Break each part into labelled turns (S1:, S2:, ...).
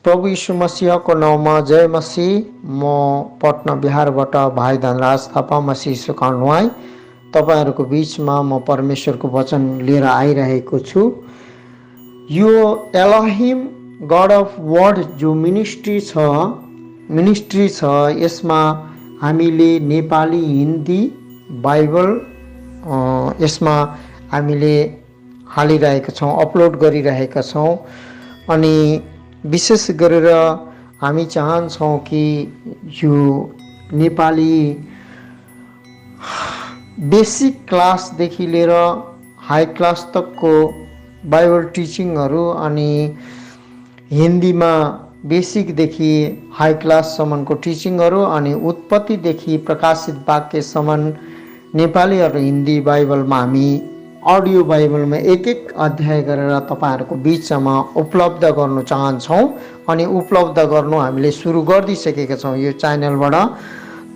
S1: प्रभु यीशु मसीहको नाउँमा जय मसीह। म पटना बिहारबाट भाइ धनराज थापा मसीह सुकाउनुवाई तपाईहरुको बीचमा म परमेश्वरको वचन लिएर आइरहेको छु। यो एलोहिम गॉड अफ वर्ड जो मिनिस्ट्री छ यसमा हामीले नेपाली हिन्दी बाइबल यसमा हामीले हालिरहेका छौं, अपलोड गरिरहेका छौं। अनि विशेष गरेर हामी चाहन्छौं कि यो नेपाली बेसिक क्लास देखि लिएर हाई क्लास तकको बाइबल टिचिङहरु अनि हिन्दीमा बेसिक देखि हाई क्लास सम्मको टिचिङहरु अनि उत्पत्ति देखि प्रकाशित वाक्यसम्म नेपाली र हिन्दी बाइबलमा हामी अडियो बाइबलमा एक एक अध्याय गरेर तपाईहरुको बीचमा उपलब्ध गर्न चाहन्छौं। अनि उपलब्ध गर्नु हामीले सुरु गरिसकेका छौं यो च्यानलबाट।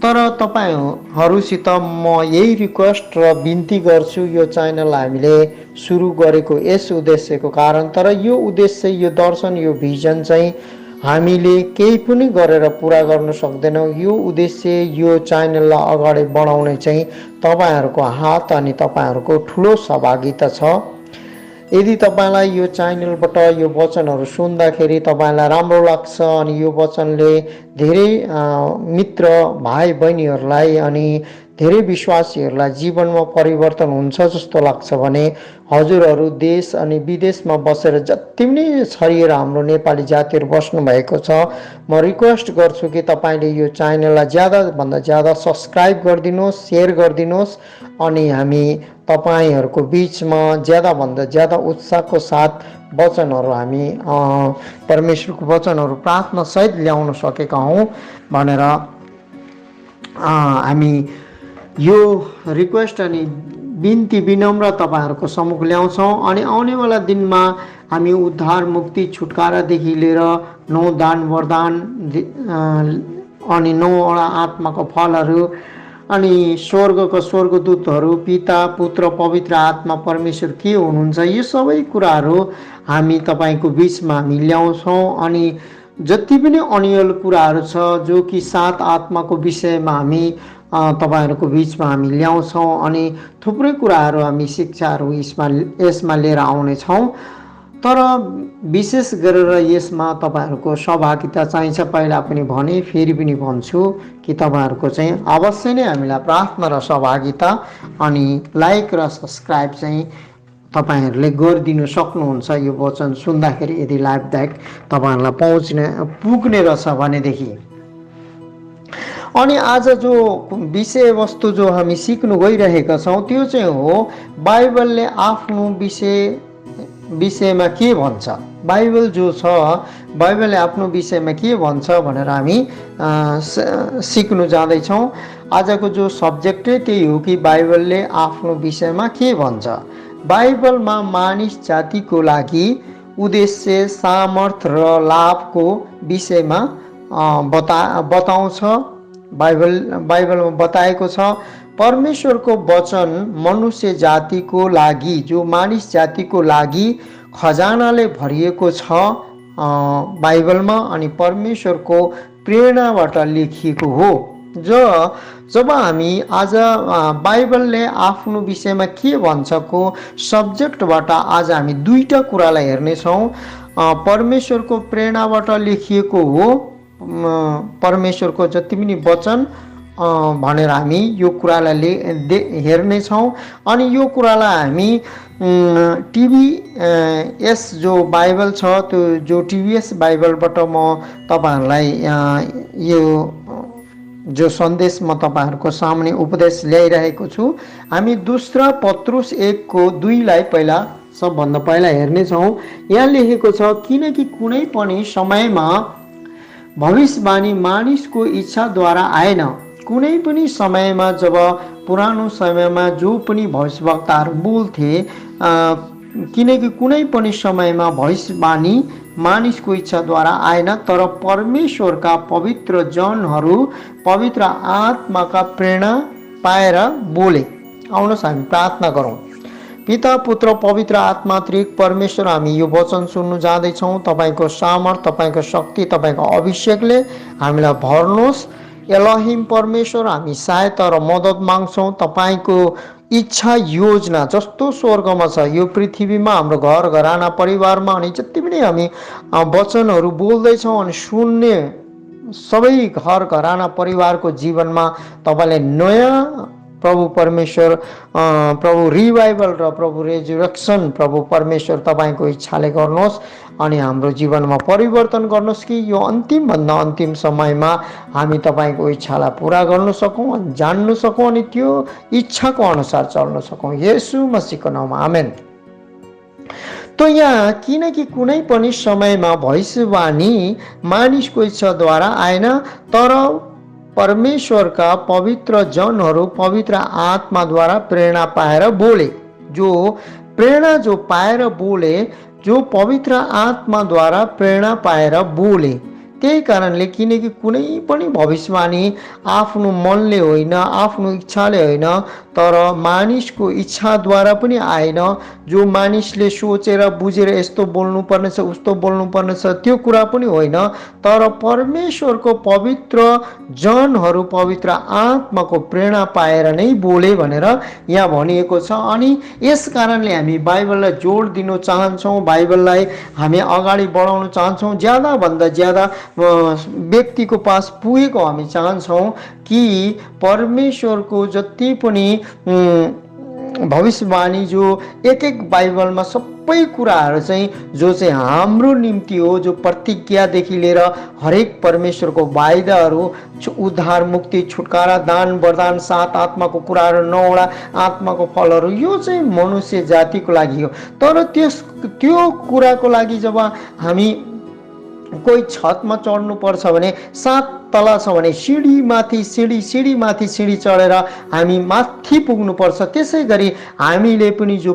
S1: तर तपाईहरुसित म यही रिक्वेस्ट र बिन्ती गर्छु, यो च्यानल हामीले सुरु गरेको यस उद्देश्यको कारण, तर यो उद्देश्य, यो दर्शन, यो भिजन चाहिँ हामीले केही पनि गरेर पूरा गर्न सक्दैनौं। यो उद्देश्य, यो च्यानललाई अगाडि बढाउने चाहिँ तपाईहरुको हात अनि तपाईहरुको ठूलो सहभागिता छ। यदि तपाईलाई यो च्यानलबाट यो वचनहरु सुन्दाखेरि तपाईलाई राम्रो लाग्छ अनि यो वचनले धेरै मित्र भाइ बहिनीहरुलाई अनि धेरै विश्वासीहरुलाई जीवनमा परिवर्तन हुन्छ जस्तो लाग्छ भने हजुरहरु देश अनि विदेशमा बसेर जति पनि छरिएर हाम्रो नेपाली जातिहरु बस्नु भएको छ, म रिक्वेस्ट गर्छु कि तपाईले यो च्यानललाई ज्यादा भन्दा ज्यादा सब्स्क्राइब गरिदिनुस्, शेयर गरिदिनुस् अनि हामी तपाईहरुको बीचमा ज्यादा भन्दा ज्यादा उत्साहको साथ वचनहरु हामी परमेश्वरको वचनहरु प्रार्थना सहित ल्याउन सकेका हौं भनेर हामी यो रिक्वेस्ट अनि बिन्ती विनम्र तपाईहरुको सम्मुख ल्याउँछौं। अनि आउनेवाला दिनमा हामी उद्धार, मुक्ति, छुटकारादेखि लिएर 9 दान वरदान अनि 9 वटा आत्माको फलहरु अनि स्वर्गको स्वर्गदूतहरु, पिता, पुत्र, पवित्र आत्मा, परमेश्वर के हुनुहुन्छ, यो सबै कुराहरु हामी तपाईको बीचमा हामी ल्याउँछौं। अनि जति पनि अन्यल कुराहरु छ जो कि 7 आत्माको विषयमा हामी तपाईहरुको बीचमा हामी ल्याउँछौं अनि थुप्रै कुराहरु हामी शिक्षाहरु यसमा लिएर आउने छौं। तर विशेष गरेर यसमा तपाईहरुको सहभागिता चाहिन्छ। पहिला पनि भने, फेरि पनि भन्छु कि तपाईहरुको चाहिँ अवश्य नै हामीलाई प्रार्थना र सहभागिता अनि लाइक र सब्स्क्राइब चाहिँ तपाईहरुले गरिदिन सक्नुहुन्छ। यो वचन सुन्दाखेरि यदि लाभदायक तपाईहरुलाई पुग्ने रहेछ भनेदेखि। अनि आज जो विषय वस्तु जो हामी सिक्नु गइरहेका छौं त्यो चाहिँ हो बाइबलले आफ्नो विषयमा के भन्छ। बाइबल जो छ, बाइबलले आफ्नो विषयमा के भन्छ भनेर हामी सिक्नु जाँदै छौं। आजको जो सब्जेक्टै त्यही हो कि बाइबलले आफ्नो विषयमा के भन्छ। बाइबलमा मानिस जातिको लागि उद्देश्य, सामर्थ र लाभको विषयमा बताउँछ। बाइबलमा बताएको छ परमेश्वरको वचन मनुष्य जातिको लागि, जो मानिस जातिको लागि खजानाले भरिएको छ बाइबलमा अनि परमेश्वरको प्रेरणाबाट लेखिएको हो। जब हामी आज बाइबलले आफ्नो विषयमा के भन्छको सब्जेक्टबाट आज हामी दुईटा कुरालाई हेर्ने छौं। परमेश्वरको प्रेरणाबाट लेखिएको हो, परमेश्वरको जति पनि वचन भनेर हामी यो कुरालाई हेर्ने छौं। अनि यो कुरालाई हामी टिभीएस जो बाइबल छ, त्यो जो टिभीएस बाइबलबाट म तपाईहरुलाई यो जो सन्देश म तपाईहरुको सामने उपदेश ल्याइरहेको छु। हामी दूसरा पत्रुस 1:2 लाई पहिला सबभन्दा पहिला हेर्ने छौं। यहाँ लेखेको छ, किनकि कुनै पनि समयमा भविष्यवाणी मानिसको इच्छाद्वारा आएन। कुनै पनि समयमा जब पुरानो समयमा जो पनि भविष्यवक्ताहरु बोल्थे, किनकि कुनै पनि समयमा भविष्यवाणी मानिसको इच्छाद्वारा आएन, तर परमेश्वरका पवित्र जनहरू पवित्र आत्माका प्रेरणा पाएर बोले। आउनुहोस् हामी प्रार्थना गरौं। पिता पुत्र पवित्र आत्मा त्रिएक परमेश्वर, हामी यो वचन सुन्नु जाँदैछौँ। तपाईँको सामर्थ, तपाईँको शक्ति, तपाईँको अभिषेकले हामीलाई भर्नुहोस्। एलोहिम परमेश्वर, हामी सहायता र मद्दत माग्छौँ। तपाईँको इच्छा योजना जस्तो स्वर्गमा छ यो पृथ्वीमा, हाम्रो घर घराना परिवारमा अनि जति पनि हामी वचनहरू बोल्दैछौँ अनि सुन्ने सबै घर घराना परिवारको जीवनमा तपाईँले नयाँ प्रभु परमेश्वर, प्रभु रिभाइभल र प्रभु रेजुरेक्सन प्रभु परमेश्वर तपाईँको इच्छाले गर्नुहोस् अनि हाम्रो जीवनमा परिवर्तन गर्नुहोस् कि यो अन्तिमभन्दा अन्तिम समयमा हामी तपाईँको इच्छालाई पुरा गर्न सकौँ, जान्नु सकौँ अनि त्यो इच्छाको अनुसार चल्न सकौँ। येशू मसीहको नाममा आमेन। तो यहाँ किनकि कुनै पनि समयमा भविष्यवाणी मानिसको इच्छाद्वारा आएन, तर परमेश्वरका पवित्र जनहरू पवित्र आत्माद्वारा प्रेरणा पाएर बोले। जो प्रेरणा जो पाएर बोले, जो पवित्र आत्माद्वारा प्रेरणा पाएर बोले। त्यही कारणले किनकि कुनै पनि भविष्यवाणी आफ्नो मनले होइन, आफ्नो इच्छाले होइन, तर मानिसको इच्छाद्वारा पनि आएन। जो मानिसले सोचेर बुझेर यस्तो बोल्नुपर्नेछ उस्तो बोल्नुपर्नेछ त्यो कुरा पनि होइन, तर परमेश्वरको पवित्र जनहरू पवित्र आत्माको प्रेरणा पाएर नै बोले भनेर यहाँ भनिएको छ। अनि यस कारणले हामी बाइबललाई जोड दिन चाहन्छौँ, बाइबललाई हामी अगाडि बढाउन चाहन्छौँ। ज्यादाभन्दा ज्यादा व्यक्तिको पास पुगेको हामी चाहन्छौँ कि परमेश्वरको जति पनि भविष्यवाणी जो एक एक बाइबलमा सबै कुराहरू चाहिँ जो चाहिँ हाम्रो निम्ति हो, जो प्रतिज्ञादेखि लिएर हरेक परमेश्वरको वायदाहरू, उद्धार मुक्ति छुटकारा दान वरदान 7 आत्माको कुराहरू 9वटा आत्माको फलहरू, यो चाहिँ मनुष्य जातिको लागि हो। तर त्यो कुराको लागि जब हामी कोही छतमा चढ्नु पर्छ भने 7 तला छ भने सिँढीमाथि सिँढी चढेर हामी माथि पुग्नुपर्छ। त्यसै गरी हामीले पनि जो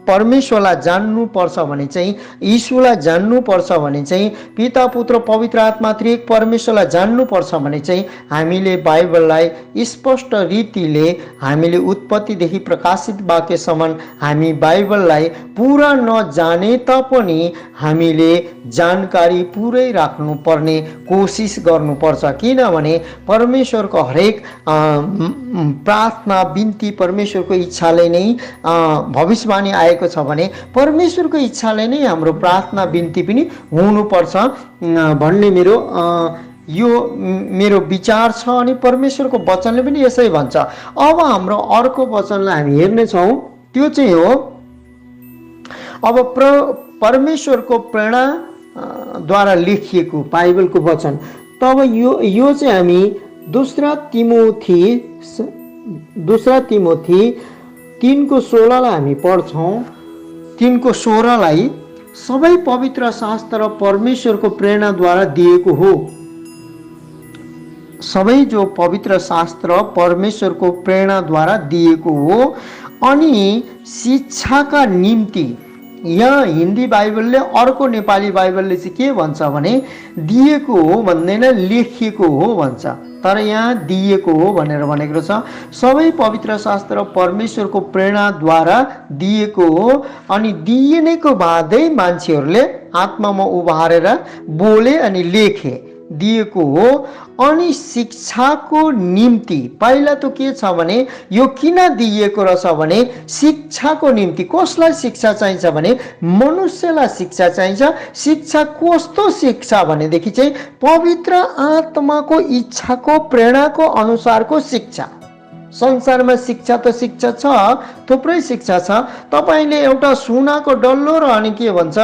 S1: परमेश्वरलाई जान्नुपर्छ भने चाहिँ, यीशुलाई जान्नुपर्छ भने चाहिँ, पिता पुत्र पवित्र आत्मा त्रिएक परमेश्वरलाई जान्नुपर्छ भने चाहिँ हामीले बाइबललाई स्पष्ट रीतिले हामीले उत्पत्तिदेखि प्रकाशित वाक्यसम्म हामी बाइबललाई पुरा नजाने तापनि हामीले जानकारी पुरै राख्नुपर्ने कोसिस गर्नुपर्छ। किनभने परमेश्वरको हरेक प्रार्थना बिन्ती परमेश्वरको इच्छाले नै भविष्यवाणी आएको छ भने परमेश्वरको इच्छाले नै हाम्रो प्रार्थना बिन्ती पनि हुनुपर्छ भन्ने मेरो विचार छ। अनि परमेश्वरको वचनले पनि यसै भन्छ। अब हाम्रो अर्को वचनलाई हामी हेर्नेछौँ, त्यो चाहिँ हो अब परमेश्वरको प्रेरणा द्वारा लेखिएको बाइबलको वचन। तब यो चाहिँ हामी दूसरा तिमोथी 3:16 हामी पढ्छौँ। 3:16 सबै पवित्र शास्त्र परमेश्वरको प्रेरणाद्वारा दिएको हो। सबै जो पवित्र शास्त्र परमेश्वरको प्रेरणाद्वारा दिएको हो अनि शिक्षाका निम्ति, यहाँ हिन्दी बाइबलले, अर्को नेपाली बाइबलले चाहिँ के भन्छ भने दिएको हो भन्दैन, लेखिएको हो भन्छ। तर यहाँ दिएको हो भनेर भनेको छ। सबै पवित्र शास्त्र परमेश्वरको प्रेरणाद्वारा दिएको हो अनि दिइनेको बादै मान्छेहरूले आत्मामा उभारेर बोले अनि लेखे, दिएको हो। अनि शिक्षाको निम्ति पहिला त के छ भने यो किन दिएको रहेछ भने शिक्षाको निम्ति। कसलाई शिक्षा चाहिन्छ भने मनुष्यलाई शिक्षा चाहिन्छ। शिक्षा कस्तो शिक्षा भनेदेखि चाहिँ पवित्र आत्माको इच्छाको प्रेरणाको अनुसारको शिक्षा। संसारमा शिक्षा त शिक्षा छ, थुप्रै शिक्षा छ। तपाईले एउटा सुनाको डल्लो र अनि के भन्छ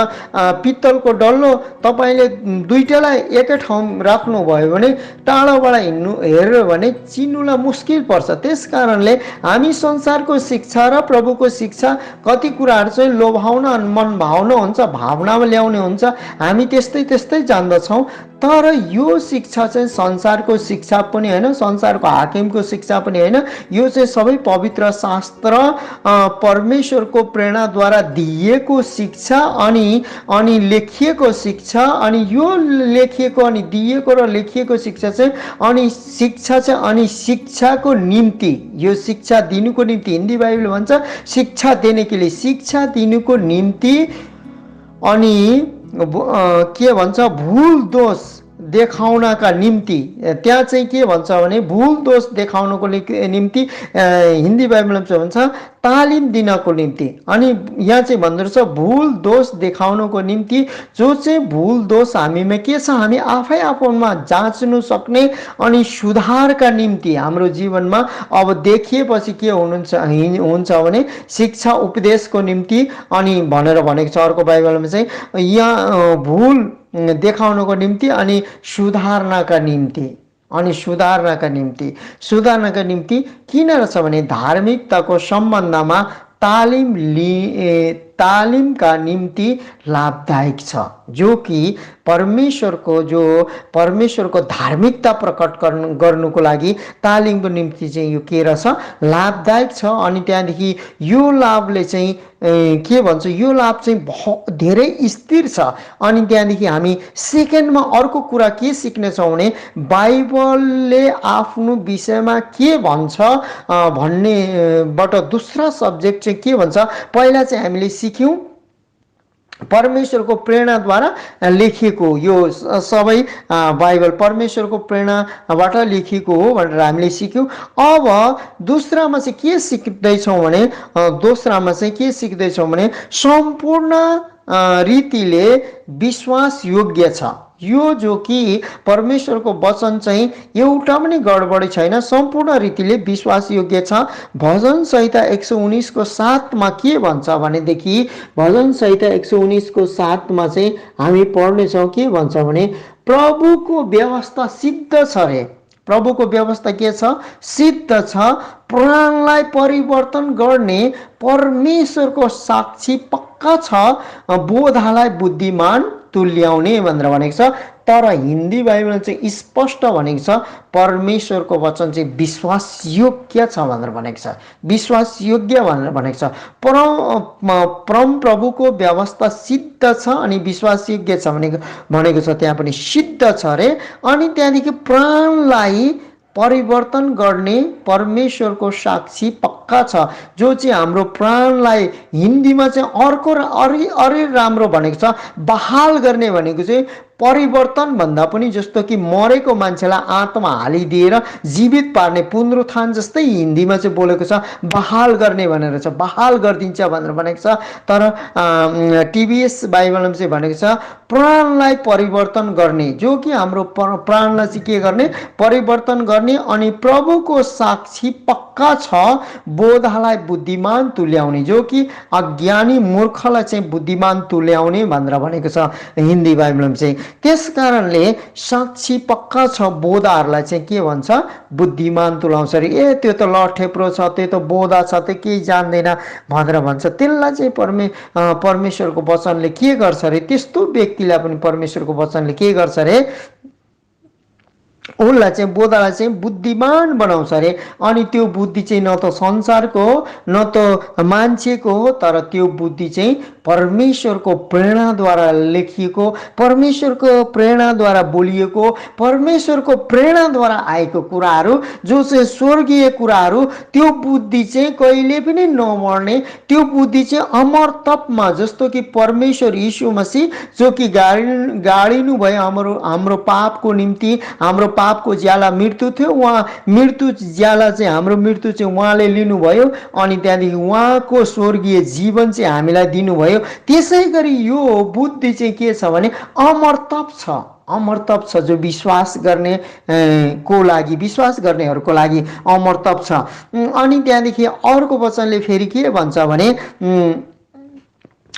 S1: पित्तलको डल्लो तपाईले दुईटालाई एकै ठाउँ राख्नु भयो भने टाढाबाट हेरेर भने चिन्नुलाई मुस्किल पर्छ। त्यसकारणले हामी संसारको शिक्षा र प्रभुको शिक्षा कति कुराहरू चाहिँ लोभाउन मन भावना हुन्छ, भावनामा ल्याउने हुन्छ, हामी त्यस्तै जान्दछौँ। तर यो शिक्षा चाहिँ संसारको शिक्षा पनि होइन, संसारको हाकिमको शिक्षा पनि होइन, यो चाहिँ सबै पवित्र शास्त्र परमेश्वरको प्रेरणाद्वारा दिएको शिक्षा अनि लेखिएको शिक्षा, अनि यो लेखिएको अनि दिएको र लेखिएको शिक्षा चाहिँ अनि शिक्षा चाहिँ अनि शिक्षाको निम्ति, यो शिक्षा दिनुको निम्ति, हिन्दी बाइबल भन्छ शिक्षा देने के लिए, शिक्षा दिनुको निम्ति, अनि के भन्छ भूल दोष देखाउनका निम्ति, त्यहाँ चाहिँ के भन्छ भने भूल दोष देखाउनको निम्ति, हिन्दी बाइबलमा चाहिँ भन्छ तालिम दिनको निम्ति, अनि यहाँ चाहिँ भन्दो रहेछ भूल दोष देखाउनको निम्ति, जो चाहिँ भूल दोष हामीमा के छ हामी आफै आफूमा जाँच्नु सक्ने अनि सुधारका निम्ति हाम्रो जीवनमा अब देखिएपछि के हुन्छ भने शिक्षा उपदेशको निम्ति अनि भनेर भनेको छ अर्को बाइबलमा चाहिँ, यहाँ भूल देखाउनको निम्ति अनि सुधार्नका निम्ति किन रहेछ भने धार्मिकताको सम्बन्धमा तालिमका निम्ति लाभदायक छ, जो कि परमेश्वरको धार्मिकता प्रकट गर्नुको लागि तालिमको निम्ति चाहिँ यो के रहेछ लाभदायक छ। अनि त्यहाँदेखि यो लाभले चाहिँ के भन्छ, यो लाभ चाहिँ धेरै स्थिर छ। अनि त्यहाँदेखि हामी सेकेन्डमा अर्को कुरा के सिक्नेछौँ भने बाइबलले आफ्नो विषयमा के भन्छ भन्नेबाट दोस्रो सब्जेक्ट चाहिँ के भन्छ, पहिला चाहिँ हामीले सिक्यौँ परमेश्वरको प्रेरणाद्वारा लेखिएको, यो सबै बाइबल परमेश्वरको प्रेरणाबाट लेखिएको हो भनेर हामीले सिक्यौँ। अब दोस्रामा चाहिँ के सिक्दैछौँ भने सम्पूर्ण रीतिले विश्वास योग्य छ। यो जो कि परमेश्वरको वचन चाहिँ एउटा पनि गडबडी छैन, सम्पूर्ण रीतिले विश्वास योग्य छ। भजन संहिता 119 को 7 मा के भन्छ भनेदेखि, भजन संहिता 119 को 7 मा चाहिँ हामी पढ्नेछौँ के भन्छ भने प्रभुको व्यवस्था सिद्ध छ रे, प्रभुको व्यवस्था के छ सिद्ध छ, प्राणलाई परिवर्तन गर्ने परमेश्वरको साक्षी पक्का छ, बोधालाई बुद्धिमान तुल्याउने भनेर भनेको छ। तर हिन्दी बाइबलमा चाहिँ स्पष्ट भनेको छ परमेश्वरको वचन चाहिँ विश्वास योग्य छ भनेर भनेको छ, विश्वास योग्य भनेर भनेको छ। परम प्रभुको व्यवस्था सिद्ध छ अनि विश्वास योग्य छ भनेको छ, त्यहाँ पनि सिद्ध छ रे। अनि त्यहाँदेखि प्राणलाई परिवर्तन गर्ने परमेश्वरको साक्षी पक्का छ, जो चाहिँ हाम्रो प्राणलाई हिन्दीमा चाहिँ अर्को अरे राम्रो भनेको छ, बहाल गर्ने भनेको चाहिँ परिवर्तन भन्दा पनि जस्तो कि मरेको मान्छेलाई आत्मा हालिदिएर जीवित पार्ने पुनरुत्थान जस्तै हिन्दीमा चाहिँ बोलेको छ, बहाल गर्ने भनेर छ, बहाल गरिदिन्छ भनेर भनेको छ। तर टिबिएस बाइबलमा चाहिँ भनेको छ प्राणलाई परिवर्तन गर्ने, जो कि हाम्रो प्राणलाई चाहिँ के गर्ने परिवर्तन गर्ने, अनि प्रभुको साक्षी पक्का छ, बोधालाई बुद्धिमान तुल्याउने, जो कि अज्ञानी मूर्खलाई चाहिँ बुद्धिमान तुल्याउने भनेर भनेको छ हिन्दी बाइबलमा चाहिँ। त्यस कारणले साक्षी पक्का छ बोधाहरूलाई चाहिँ के भन्छ बुद्धिमान तुल्याउँछ अरे, ए त्यो त लठेप्रो छ, त्यो त बोधा छ, त्यो केही जान्दैन भनेर भन्छ। त्यसलाई चाहिँ परमेश्वरको वचनले के गर्छ अरे, त्यस्तो व्यक्तिलाई पनि परमेश्वरको वचनले के गर्छ अरे, उनलाई चाहिँ बोधालाई चाहिँ बुद्धिमान बनाउँछ अरे। अनि त्यो बुद्धि चाहिँ न त संसारको हो न त मान्छेको हो, तर त्यो बुद्धि चाहिँ परमेश्वरको प्रेरणाद्वारा लेखिएको, परमेश्वरको प्रेरणाद्वारा बोलिएको, परमेश्वरको प्रेरणाद्वारा आएको कुराहरू जो चाहिँ स्वर्गीय कुराहरू, त्यो बुद्धि चाहिँ कहिले पनि नमर्ने, त्यो बुद्धि चाहिँ अमर तपमा, जस्तो कि परमेश्वर यीशु मसीह जो कि गाडिनु भयो हाम्रो पापको निम्ति, हाम्रो पापको ज्याला मृत्यु थियो, उहाँ मृत्यु ज्याला चाहिँ हाम्रो मृत्यु चाहिँ उहाँले लिनुभयो, अनि त्यहाँदेखि उहाँको स्वर्गीय जीवन चाहिँ हामीलाई दिनुभयो। त्यसै गरी यो बुद्धि चाहिँ के छ भने अमरतप छ, जो विश्वास गर्ने को लागि, विश्वास गर्नेहरूको लागि अमरतप छ। अनि त्यहाँदेखि अर्को वचनले फेरि के भन्छ भने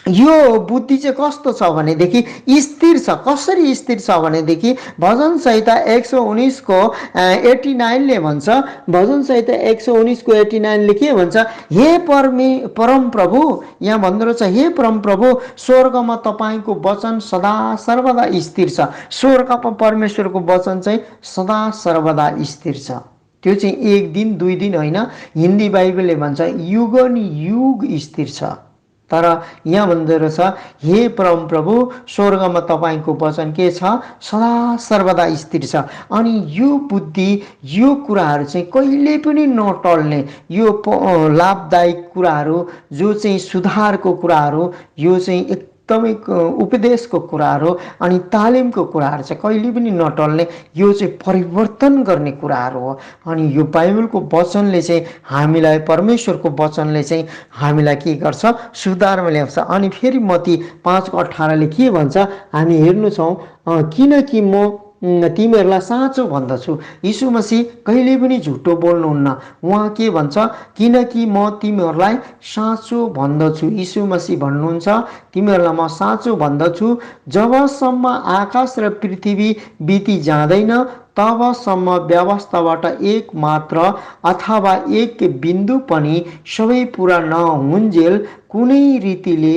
S1: यो बुद्धि चाहिँ कस्तो छ भनेदेखि स्थिर छ। कसरी स्थिर छ भनेदेखि भजन संहिता 119 को 89 ले भन्छ, भजन संहिता 119 को 89 ले के भन्छ, हे परम प्रभु, यहाँ भन्दो रहेछ हे परम प्रभु, स्वर्गमा तपाईको वचन सदा सर्वदा स्थिर छ। स्वर्गमा परमेश्वरको वचन चाहिँ सदा सर्वदा स्थिर छ। त्यो चाहिँ एक दिन दुई दिन होइन। हिन्दी बाइबलले भन्छ युगन युग स्थिर छ। तर यहाँ भन्दो रहेछ हे परमप्रभु स्वर्गमा तपाईँको वचन के छ, सदा सर्वदा स्थिर छ। अनि यो बुद्धि यो कुराहरू चाहिँ कहिले पनि नटल्ने, यो लाभदायक कुराहरू जो चाहिँ सुधारको कुराहरू, यो चाहिँ एकदमै उपदेशको कुराहरू अनि तालिमको कुराहरू चाहिँ कहिले पनि नटल्ने, यो चाहिँ परिवर्तन गर्ने कुराहरू हो। अनि यो बाइबलको वचनले चाहिँ हामीलाई, परमेश्वरको वचनले चाहिँ हामीलाई के गर्छ, सुधारमा ल्याउँछ। अनि फेरि मत्ती 5:18 के भन्छ हामी हेर्नु छौँ, किनकि म तिमीहरूलाई साँचो भन्दछु। यीशु मसीह कहिले पनि झुटो बोल्नुहुन्न। उहाँ के भन्छ, किनकि म तिमीहरूलाई साँचो भन्दछु। यीशु मसीह भन्नुहुन्छ तिमीहरूलाई म साँचो भन्दछु, जबसम्म आकाश र पृथ्वी बिति जाँदैन तबसम्म व्यवस्थाबाट एक मात्र अथवा एक बिन्दु पनि सबै पुरा नहुन्जेल कुनै रीतिले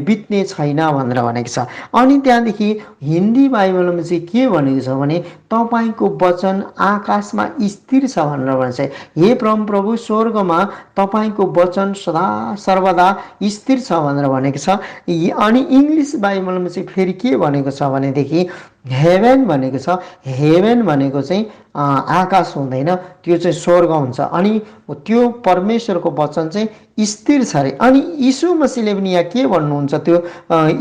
S1: बित्ने छैन भनेर भनेको छ। अनि त्यहाँदेखि हिन्दी बाइबलमा चाहिँ के भनेको छ भने तपाईँको वचन आकाशमा स्थिर छ भनेर भन्छ। हे परमप्रभु स्वर्गमा तपाईँको वचन सदा सर्वदा स्थिर छ भनेर भनेको छ। अनि इङ्ग्लिस बाइबलमा चाहिँ फेरि के भनेको छ भनेदेखि हेभन भनेको छ। हेभन भनेको चाहिँ आकाश हुँदैन, त्यो चाहिँ स्वर्ग हुन्छ। अनि त्यो परमेश्वरको वचन चाहिँ स्थिर छ अरे। अनि यीशु मसीहले पनि यहाँ के भन्नुहुन्छ त्यो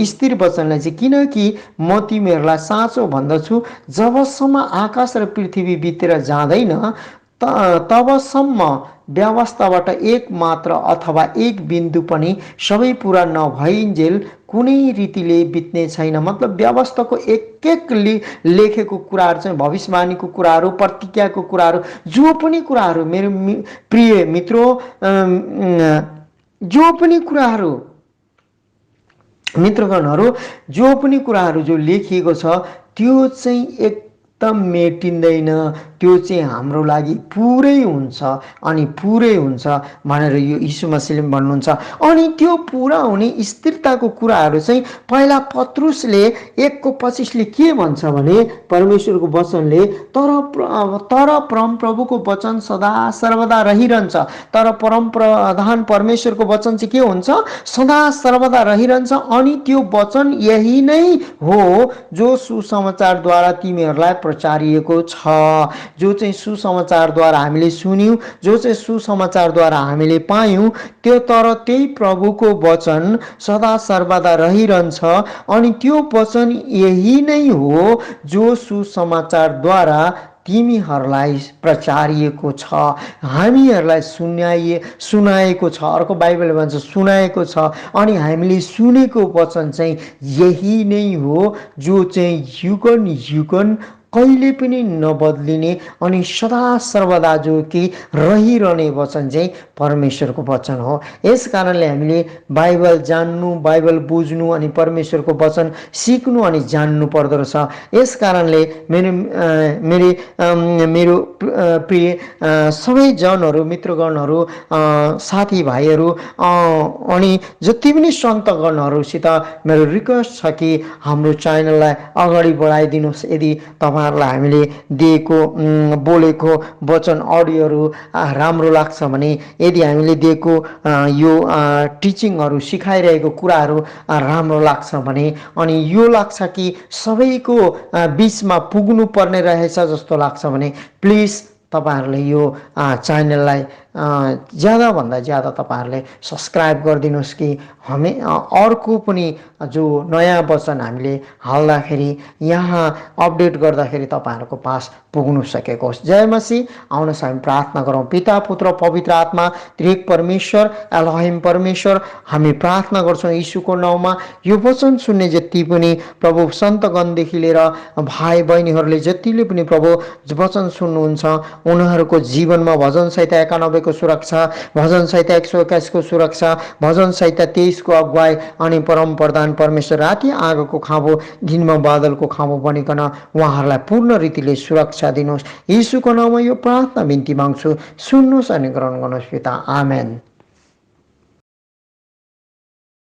S1: स्थिर वचनलाई चाहिँ, किनकि म तिमीहरूलाई साँचो भन्दछु जबसम्म आकाश र पृथ्वी बितेर जाँदैन तबसम्म व्यवस्थाबाट एक मात्र अथवा एक बिन्दु पनि सबै पुरा नभइन्जेल कुनै रीतिले बित्ने छैन। मतलब व्यवस्थाको एक एक लेखेको कुराहरू चाहिँ, भविष्यवाणीको कुराहरू, प्रतिज्ञाको कुराहरू, जो पनि कुराहरू मेरो प्रिय मित्रों, जो पनि कुराहरू मित्रगणहरू, जो पनि कुराहरू जो लेखिएको छ त्यो चाहिँ एकदम मेटिँदैन, त्यो चाहिँ हाम्रो लागि पुरै हुन्छ अनि पुरै हुन्छ भनेर यो यीशु मसीहले भन्नुहुन्छ। अनि त्यो पुरा हुने स्थिरताको कुराहरू चाहिँ पहिला पत्रुसले 1:25 के भन्छ भने परमेश्वरको वचनले तर परमप्रभुको वचन सदा सर्वदा रहिरहन्छ। तर परमप्रधान परमेश्वरको वचन चाहिँ के हुन्छ, सदा सर्वदा रहिरहन्छ। अनि त्यो वचन यही नै हो जो सुसमाचारद्वारा तिमीहरूलाई प्रचारिएको छ, जो चाहिँ सुसमाचारद्वारा हामीले सुन्यौं, जो चाहिँ सुसमाचारद्वारा हामीले पायौं, त्यो तर त्यही प्रभुको वचन सदा सर्वदा रहिरहन्छ। अनि त्यो वचन यही नै हो जो सुसमाचारद्वारा तिमीहरूलाई प्रचारिएको छ, हामीहरूलाई सुनाएको छ। अर्को बाइबलले भन्छ सुनाएको छ। अनि हामीले सुनेको वचन चाहिँ यही नै हो जो चाहिँ युगन युगन कहिले पनि नबदलिने अनि सदा सर्वदा जो कि रहिरहने वचन चाहिँ परमेश्वरको वचन हो। यस कारणले हामीले बाइबल जान्नु, बाइबल बुझ्नु अनि परमेश्वरको वचन सिक्नु अनि जान्नु पर्दो रहेछ। यस कारणले मेरो प्रिय सबै जनहरू, मित्रगणहरू, साथीभाइहरू अनि जति पनि सन्तगणहरूसित मेरो रिक्वेस्ट छ कि हाम्रो च्यानललाई अगाडि बढाइदिनुहोस्। यदि तपाईँहरूलाई हामीले दिएको बोलेको वचन अडियोहरू राम्रो लाग्छ भने, यदि हामीले दिएको यो टिचिङहरू सिकाइरहेको कुराहरू राम्रो लाग्छ भने, अनि यो लाग्छ कि सबैको बिचमा पुग्नु पर्ने रहेछ जस्तो लाग्छ भने प्लिज तपाईहरुले यो च्यानललाई ज्यादा भन्दा ज्यादा तपाईहरुले सब्स्क्राइब गरिदिनुस् कि हामी अर्को पनि जो नयाँ वचन हामीले हाल्दाखेरि यहाँ अपडेट गर्दाखेरि तपाईहरुको पास पुग्नु सकेको होस्। जय मसीह। आउनुहोस् हामी प्रार्थना गरौँ। पिता पुत्र पवित्र आत्मा त्रिएक परमेश्वर एलोहिम परमेश्वर, हामी प्रार्थना गर्छौं यीशुको नाउँमा। यो वचन सुन्ने जति पनि प्रभु सन्तगणदेखि लिएर भाइ बहिनीहरूले जतिले पनि प्रभु वचन सुन्नुहुन्छ उनीहरूको जीवनमा भजन संहिता 91 को सुरक्षा, भजन संहिता 121 को सुरक्षा, भजन संहिता 23 को अगुवाई अनि परम प्रधान परमेश्वर राति आगोको खाँबो दिनमा बादलको खाँबो बनिकन उहाँहरूलाई पूर्ण रीतिले सुरक्षा दिनुहोस्। यीशुको नाममा यो प्रार्थना बिन्ती माग्छु, सुन्नुहोस् अनि ग्रहण गर्नुहोस् पिता। आमेन।